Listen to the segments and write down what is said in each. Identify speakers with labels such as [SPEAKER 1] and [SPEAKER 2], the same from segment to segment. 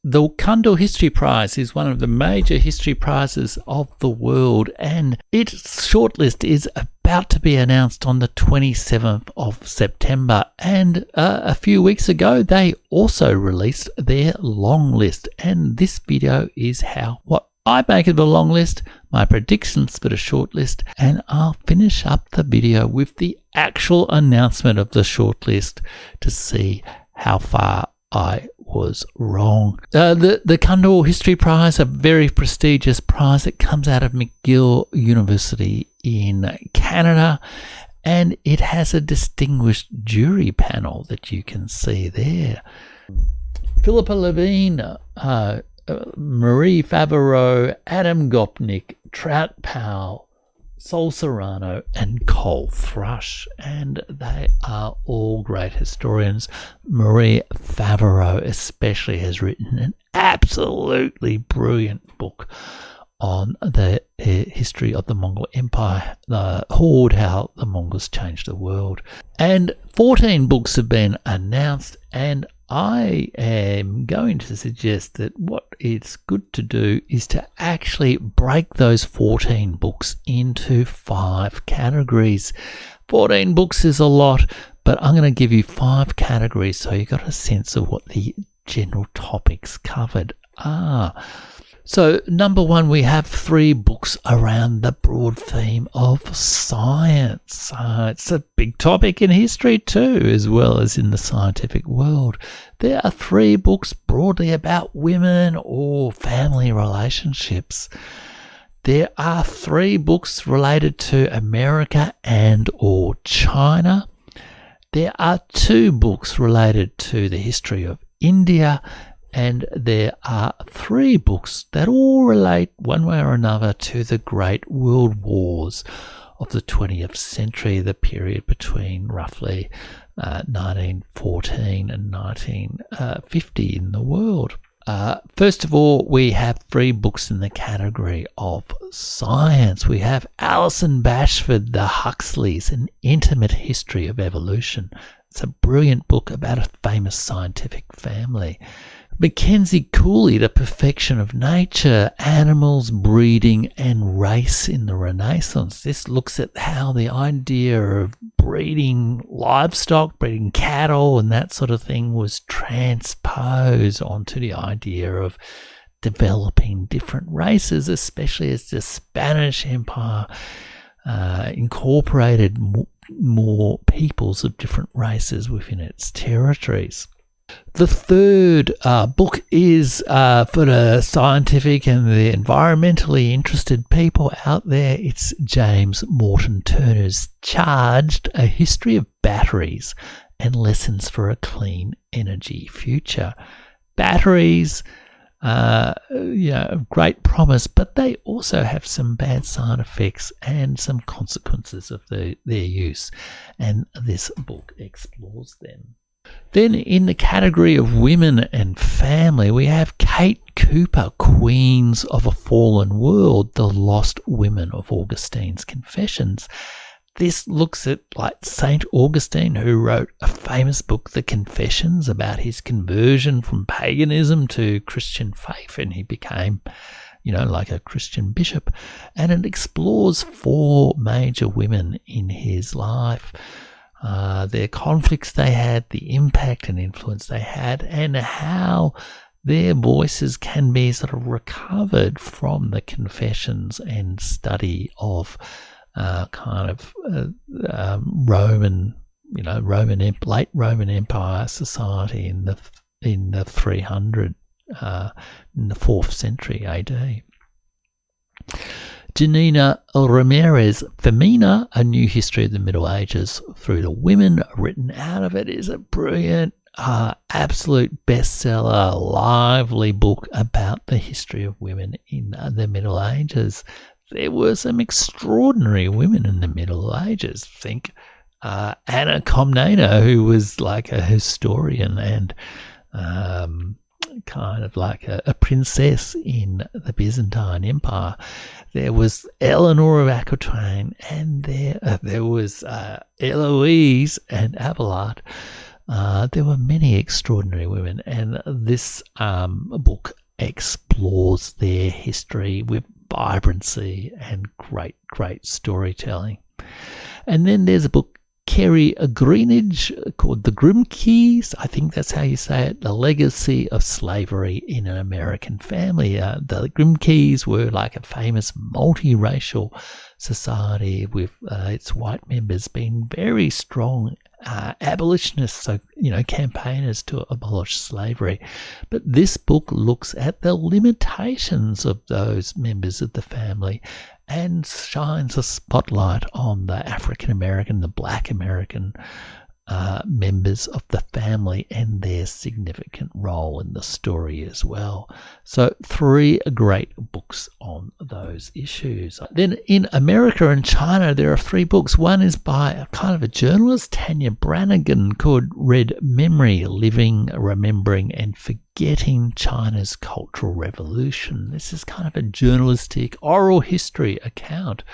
[SPEAKER 1] The Cundill History Prize is one of the major history prizes of the world, and its shortlist is about to be announced on the 27th of September. And a few weeks ago, they also released their long list, and this video is what I make of the long list, my predictions for the shortlist, and I'll finish up the video with the actual announcement of the shortlist to see how far I was wrong. The Cundill History Prize, a very prestigious prize that comes out of McGill University in Canada, and it has a distinguished jury panel that you can see there. Philippa Levine, Marie Favereau, Adam Gopnik, Trout Powell, Sol Serrano, and Cole Thrush, and they are all great historians. Marie Favereau especially has written an absolutely brilliant book on the history of the Mongol Empire, the horde, how the Mongols changed the world. And 14 books have been announced, and I am going to suggest that what it's good to do is to actually break those 14 books into 5 categories. 14 books is a lot, but I'm going to give you 5 categories so you got a sense of what the general topics covered are. So, number 1, we have 3 books around the broad theme of science. It's a big topic in history too, as well as in the scientific world. There are 3 books broadly about women or family relationships. There are 3 books related to America and or China. There are 2 books related to the history of India. And there are 3 books that all relate one way or another to the great world wars of the 20th century, the period between roughly 1914 and 1950 in the world. First of all, we have 3 books in the category of science. We have Alison Bashford, The Huxleys, An Intimate History of Evolution. It's a brilliant book about a famous scientific family. Mackenzie Cooley, The Perfection of Nature, Animals, Breeding and Race in the Renaissance. This looks at how the idea of breeding livestock, breeding cattle and that sort of thing was transposed onto the idea of developing different races, especially as the Spanish Empire incorporated more peoples of different races within its territories. The third book is for the scientific and the environmentally interested people out there. It's James Morton Turner's Charged, A History of Batteries and Lessons for a Clean Energy Future. Batteries, great promise, but they also have some bad side effects and some consequences of their use, and this book explores them. Then in the category of women and family, we have Kate Cooper, Queens of a Fallen World, The Lost Women of Augustine's Confessions. This looks at like St. Augustine, who wrote a famous book, The Confessions, about his conversion from paganism to Christian faith, and he became, like a Christian bishop. And it explores 4 major women in his life. Their conflicts they had, the impact and influence they had, and how their voices can be sort of recovered from the confessions and study of Roman, late Roman Empire society in the 300, in the 4th century AD. Janina Ramirez, Femina, A New History of the Middle Ages Through the Women, written out of it, is a brilliant, absolute bestseller, lively book about the history of women in the Middle Ages. There were some extraordinary women in the Middle Ages. Think Anna Komnena, who was like a historian and kind of like a princess in the Byzantine Empire. There was Eleanor of Aquitaine, and there was Eloise and Abelard. There were many extraordinary women, and this book explores their history with vibrancy and great storytelling. And then there's a book, Kerry Greenidge, called The Grimkeys. I think that's how you say it. The Legacy of Slavery in an American Family. The Grimkeys were like a famous multiracial society with its white members being very strong abolitionists, so, campaigners to abolish slavery. But this book looks at the limitations of those members of the family and shines a spotlight on the African American, the Black American members of the family and their significant role in the story as well. So 3 great books on those issues. Then in America and China, there are 3 books. One is by a kind of a journalist, Tanya Brannigan, called Red Memory: Living, Remembering and Forgetting China's Cultural Revolution. This is kind of a journalistic oral history account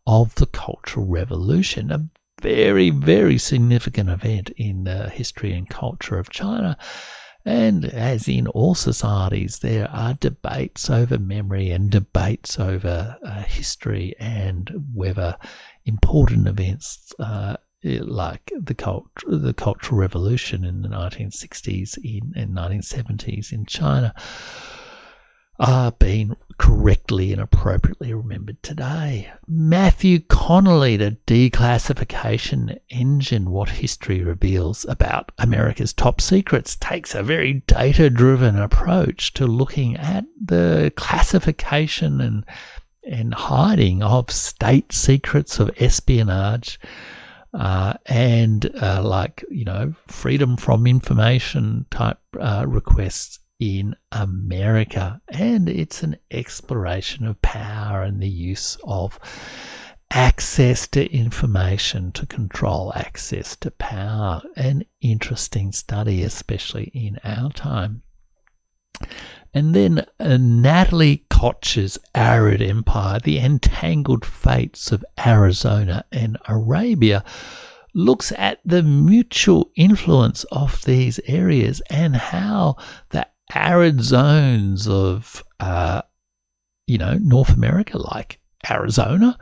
[SPEAKER 1] of the Cultural Revolution, a very, very significant event in the history and culture of China. And as in all societies, there are debates over memory and debates over history, and whether important events like the Cultural Revolution in the 1960s and 1970s in China are being correctly and appropriately remembered today. Matthew Connelly, The Declassification Engine: What History Reveals About America's Top Secrets, takes a very data-driven approach to looking at the classification and hiding of state secrets, of espionage, and freedom from information type requests in America. And it's an exploration of power and the use of access to information to control access to power. An interesting study, especially in our time. And then Natalie Koch's Arid Empire: The Entangled Fates of Arizona and Arabia, looks at the mutual influence of these areas and how the arid zones of, North America, like Arizona,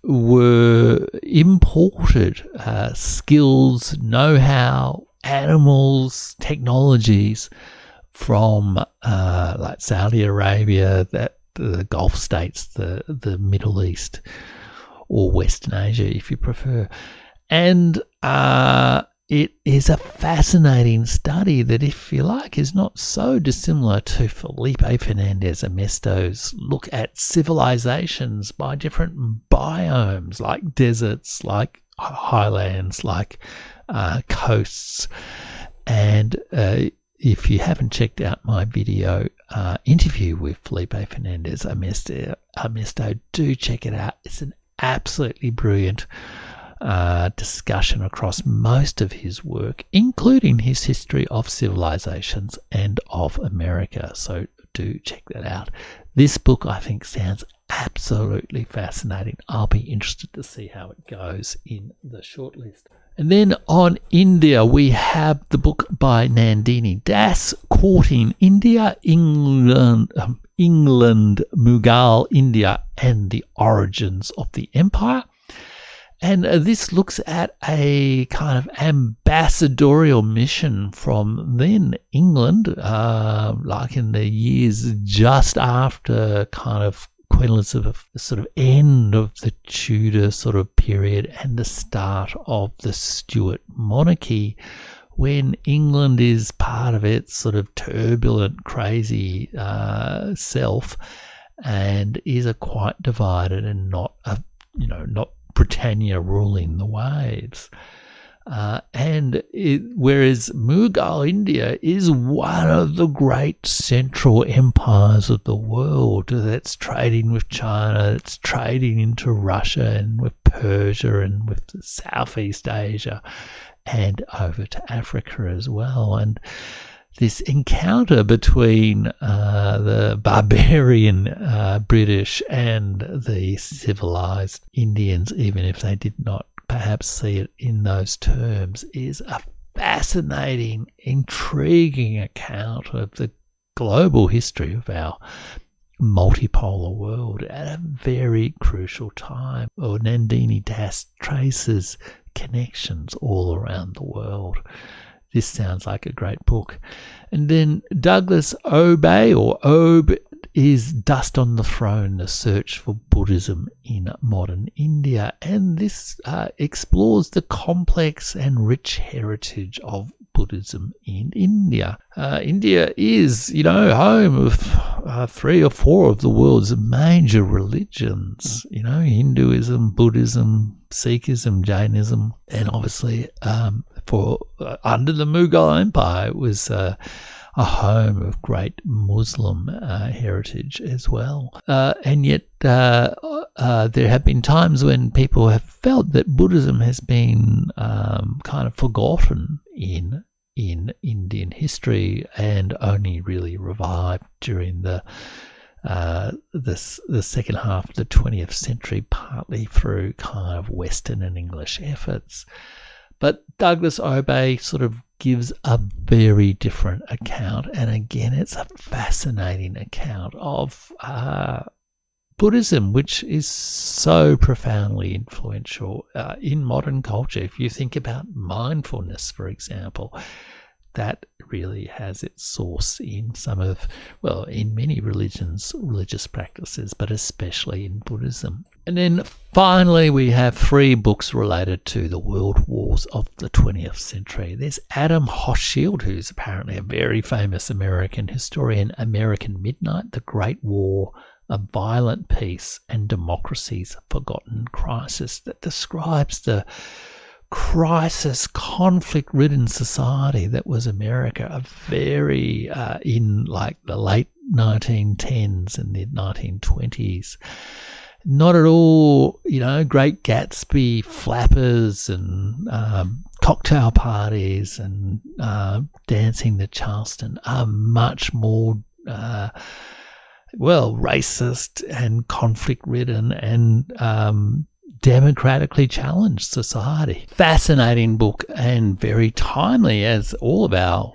[SPEAKER 1] were imported skills, know-how, animals, technologies from like Saudi Arabia, the Gulf states, the Middle East, or Western Asia if you prefer. And it is a fascinating study that, if you like, is not so dissimilar to Felipe Fernandez Amesto's look at civilizations by different biomes, like deserts, like highlands, like coasts. And if you haven't checked out my video interview with Felipe Fernandez Amesto, do check it out. It's an absolutely brilliant discussion across most of his work, including his history of civilizations and of America. So do check that out. This book, I think, sounds absolutely fascinating. I'll be interested to see how it goes in the shortlist. And then on India, we have the book by Nandini Das, Courting India, England, Mughal India and the Origins of the Empire. And this looks at a kind of ambassadorial mission from then England, like in the years just after kind of Queen Elizabeth, the sort of end of the Tudor sort of period and the start of the Stuart monarchy, when England is part of its sort of turbulent, crazy self, and is a quite divided and not Britannia ruling the waves. Whereas Mughal India is one of the great central empires of the world that's trading with China, it's trading into Russia and with Persia and with Southeast Asia and over to Africa as well. And this encounter between the barbarian British and the civilized Indians, even if they did not perhaps see it in those terms, is a fascinating, intriguing account of the global history of our multipolar world at a very crucial time. Nandini Das traces connections all around the world. This sounds like a great book. And then Douglas Obe is Dust on the Throne, The Search for Buddhism in Modern India. And this explores the complex and rich heritage of Buddhism in India. India is, home of 3 or 4 of the world's major religions, Hinduism, Buddhism, Sikhism, Jainism, and obviously under the Mughal Empire it was a home of great Muslim heritage as well. And yet there have been times when people have felt that Buddhism has been kind of forgotten in Indian history and only really revived during the second half of the 20th century, partly through kind of Western and English efforts. But Douglas Obe sort of gives a very different account, and again it's a fascinating account of Buddhism, which is so profoundly influential in modern culture. If you think about mindfulness, for example, that really has its source in in many religious practices, but especially in Buddhism. And then finally, we have 3 books related to the world wars of the 20th century. There's Adam Hochschild, who's apparently a very famous American historian, American Midnight, The Great War, A Violent Peace, and Democracy's Forgotten Crisis, that describes the crisis, conflict-ridden society that was America, a very in like the late 1910s and the 1920s. Not at all, Great Gatsby flappers and cocktail parties and dancing to Charleston are much more racist and conflict-ridden and democratically challenged society. Fascinating book and very timely, as all of our,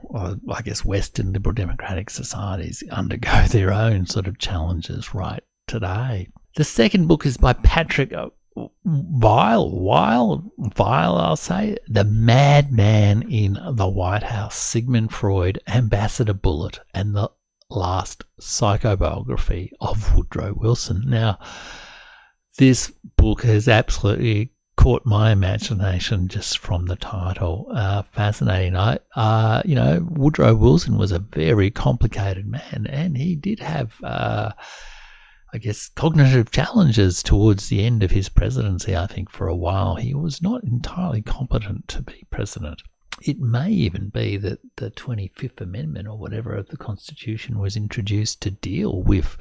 [SPEAKER 1] Western liberal democratic societies undergo their own sort of challenges right today. The second book is by Patrick Weil, I'll say, The Madman in the White House, Sigmund Freud, Ambassador Bullitt, and the Last Psychobiography of Woodrow Wilson. Now, this book has absolutely caught my imagination just from the title. Fascinating. Woodrow Wilson was a very complicated man, and he did have, cognitive challenges towards the end of his presidency. I think for a while he was not entirely competent to be president. It may even be that the 25th Amendment or whatever of the Constitution was introduced to deal with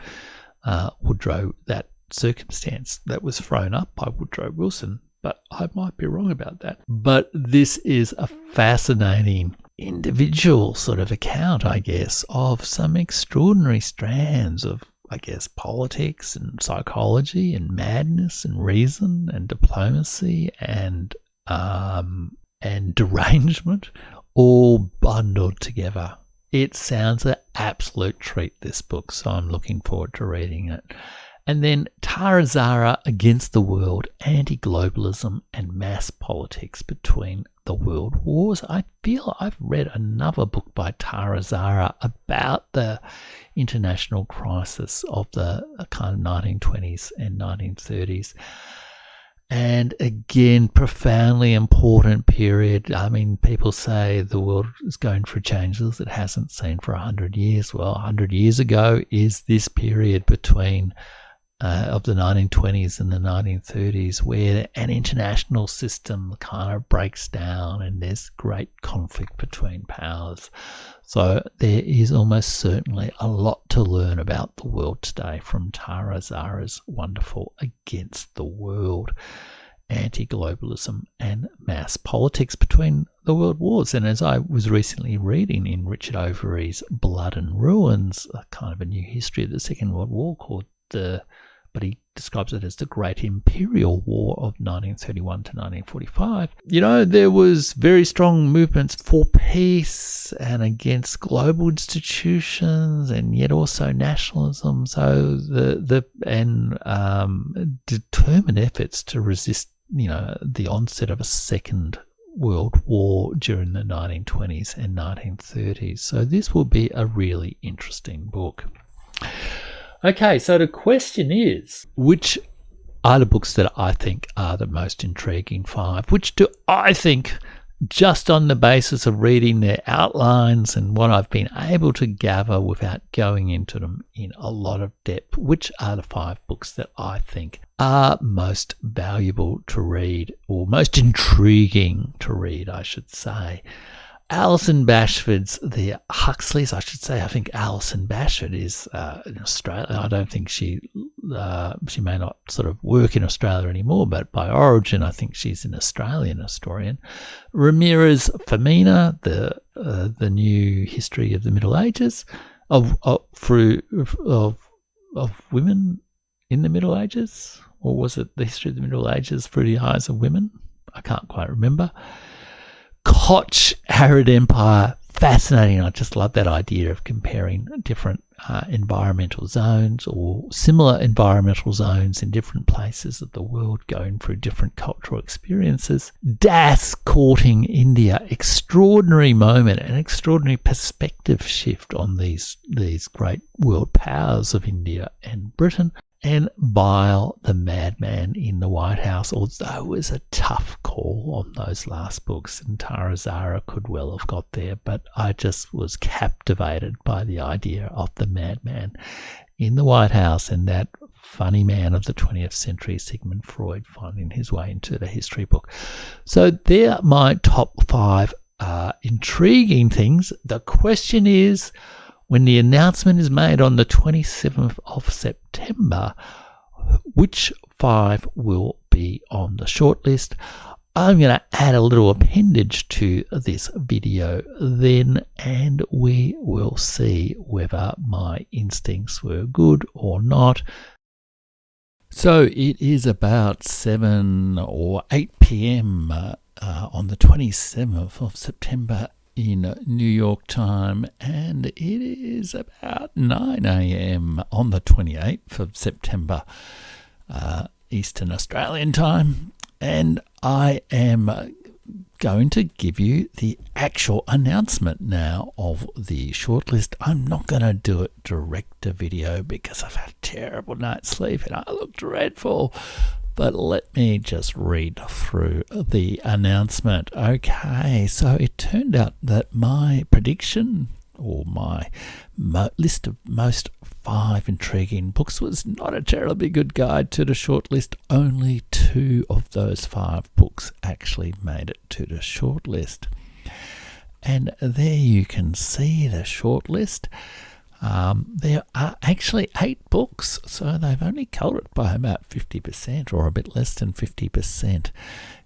[SPEAKER 1] Woodrow, that circumstance that was thrown up by Woodrow Wilson, but I might be wrong about that. But this is a fascinating individual sort of account, of some extraordinary strands of, politics and psychology and madness and reason and diplomacy and derangement all bundled together. It sounds an absolute treat, this book, so I'm looking forward to reading it. And then Tara Zahra, Against the World, Anti-Globalism and Mass Politics Between the World Wars. I feel I've read another book by Tara Zahra about the international crisis of the kind of 1920s and 1930s. And again, profoundly important period. I mean, people say the world is going through changes it hasn't seen for 100 years. Well, 100 years ago is this period between of the 1920s and the 1930s, where an international system kind of breaks down and there's great conflict between powers. So there is almost certainly a lot to learn about the world today from Tara Zahra's wonderful Against the World, Anti-Globalism and Mass Politics Between the World Wars. And as I was recently reading in Richard Overy's Blood and Ruins, a kind of a new history of the Second World War but he describes it as the Great Imperial War of 1931 to 1945. There was very strong movements for peace and against global institutions, and yet also nationalism. So determined efforts to resist, the onset of a second World War during the 1920s and 1930s. So this will be a really interesting book. Okay, so the question is, which are the books that I think are the most intriguing 5? Which do I think, just on the basis of reading their outlines and what I've been able to gather without going into them in a lot of depth, which are the 5 books that I think are most valuable to read, or most intriguing to read, I should say? Alison Bashford's The Huxleys, I should say. I think Alison Bashford is in Australia. I don't think she may not sort of work in Australia anymore, but by origin, I think she's an Australian historian. Ramirez Femina, the new history of the Middle Ages, of women in the Middle Ages, or was it the history of the Middle Ages through the eyes of women? I can't quite remember. Koch, Arid Empire, fascinating. I just love that idea of comparing different environmental zones or similar environmental zones in different places of the world, going through different cultural experiences. Das, Courting India, extraordinary moment, an extraordinary perspective shift on these great world powers of India and Britain. And Bile, the Madman in the White House, although it was a tough call on those last books, and Tara Zara could well have got there, but I just was captivated by the idea of the Madman in the White House and that funny man of the 20th century, Sigmund Freud, finding his way into the history book. So they're my top 5 intriguing things. The question is, when the announcement is made on the 27th of September, which 5 will be on the shortlist? I'm going to add a little appendage to this video then, and we will see whether my instincts were good or not. So it is about 7 or 8 p.m. On the 27th of September in New York time, and it is about 9 a.m. on the 28th of September Eastern Australian time, and I am going to give you the actual announcement now of the shortlist. I'm not going to do it direct to video because I've had a terrible night's sleep and I look dreadful. But let me just read through the announcement. Okay, so it turned out that my prediction, or my list of most 5 intriguing books, was not a terribly good guide to the shortlist. Only 2 of those 5 books actually made it to the shortlist. And there you can see the shortlist. There are actually 8 books, so they've only culled it by about 50%, or a bit less than 50%.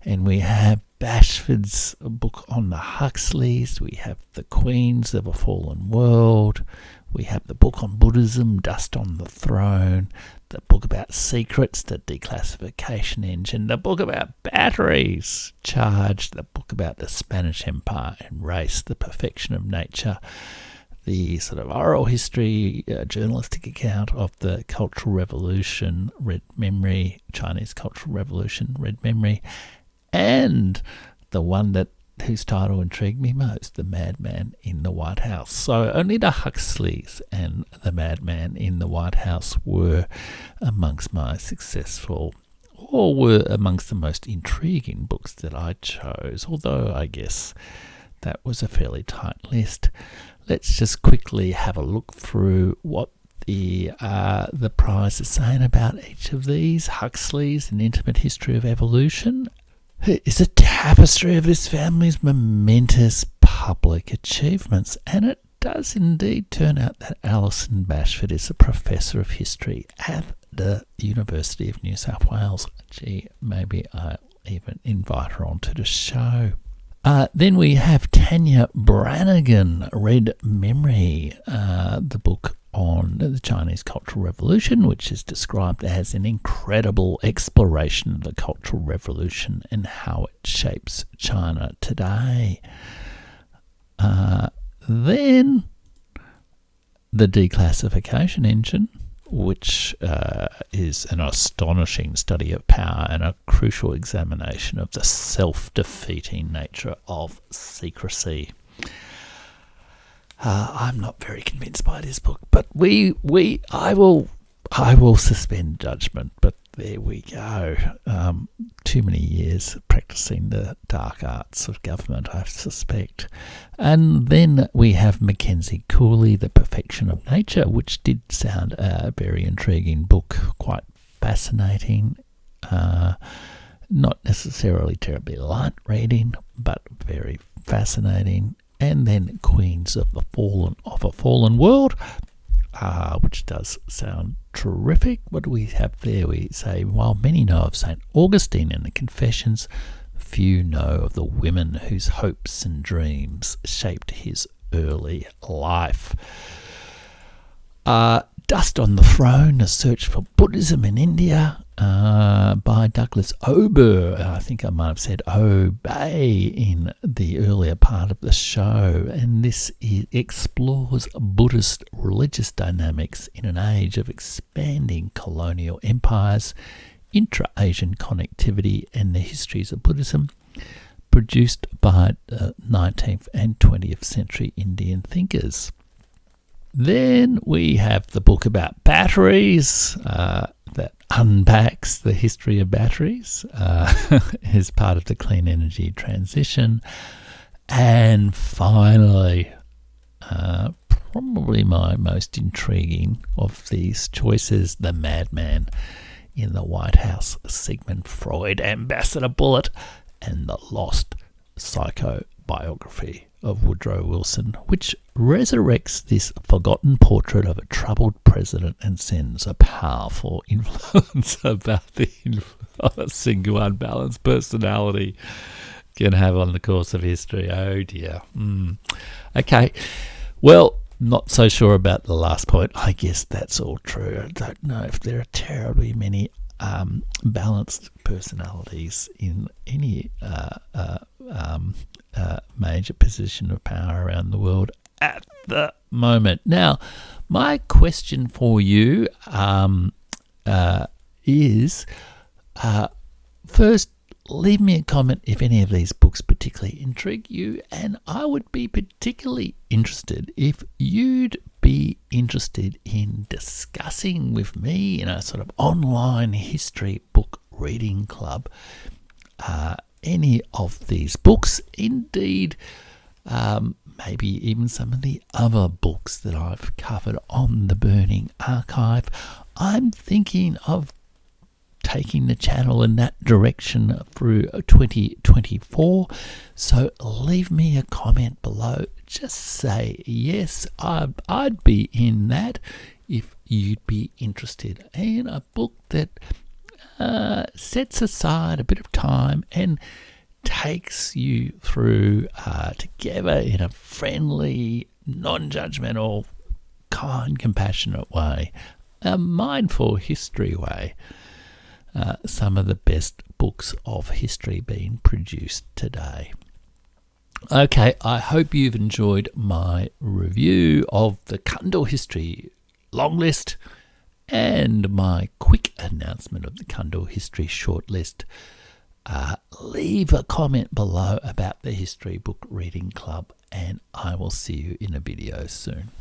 [SPEAKER 1] And we have Bashford's book on the Huxleys, we have The Queens of a Fallen World, we have the book on Buddhism, Dust on the Throne, the book about secrets, The Declassification Engine, the book about batteries, Charge, the book about the Spanish Empire and race, The Perfection of Nature, the sort of oral history, journalistic account of the Cultural Revolution, Red Memory, Chinese Cultural Revolution, Red Memory, and the one whose title intrigued me most, The Madman in the White House. So only the Huxleys and The Madman in the White House were amongst my successful, or were amongst the most intriguing books that I chose, although I guess that was a fairly tight list. Let's just quickly have a look through what the prize is saying about each of these. Huxley's An Intimate History of Evolution is a tapestry of this family's momentous public achievements, and it does indeed turn out that Alison Bashford is a professor of history at the University of New South Wales. Gee, maybe I'll even invite her onto the show. Then we have Tanya Brannigan, Red Memory, the book on the Chinese Cultural Revolution, which is described as an incredible exploration of the Cultural Revolution and how it shapes China today. Then the Declassification Engine, which is an astonishing study of power and a crucial examination of the self-defeating nature of secrecy. I'm not very convinced by this book, but I will suspend judgment. But there we go. Too many years practicing the dark arts of government, I suspect. And then we have Mackenzie Cooley, The Perfection of Nature, which did sound a very intriguing book, quite fascinating. Not necessarily terribly light reading, but very fascinating. And then Queens of a Fallen World, which does sound terrific. What do we have there? We say, while many know of St. Augustine and the Confessions, few know of the women whose hopes and dreams shaped his early life. Dust on the Throne, A Search for Buddhism in India, by Douglas Ober. I think I might have said Obey in the earlier part of the show. And this explores Buddhist religious dynamics in an age of expanding colonial empires, intra-Asian connectivity, and the histories of Buddhism, produced by 19th and 20th century Indian thinkers. Then we have the book about batteries that unpacks the history of batteries as part of the clean energy transition. And finally, probably my most intriguing of these choices, The Madman in the White House, Sigmund Freud, Ambassador Bullitt, and the Lost Psychobiography of Woodrow Wilson, which resurrects this forgotten portrait of a troubled president and sends a powerful influence about the influence a single unbalanced personality can have on the course of history. Oh dear. Okay, well, not so sure about the last point. I guess that's all true. I don't know if there are terribly many balanced personalities in any major position of power around the world at the moment. Now, my question for you is, first, leave me a comment if any of these books particularly intrigue you, and I would be particularly interested if you'd be interested in discussing with me in a sort of online history book reading club any of these books, indeed maybe even some of the other books that I've covered on the Burning Archive. I'm thinking of taking the channel in that direction through 2024, so leave me a comment below. Just say yes, I'd be in that if you'd be interested in a book that sets aside a bit of time and takes you through together in a friendly, non-judgmental, kind, compassionate way, a mindful history way. Some of the best books of history being produced today. Okay, I hope you've enjoyed my review of the Cundill History Longlist and my quick announcement of the Cundill History Shortlist. Leave a comment below about the History Book Reading Club, and I will see you in a video soon.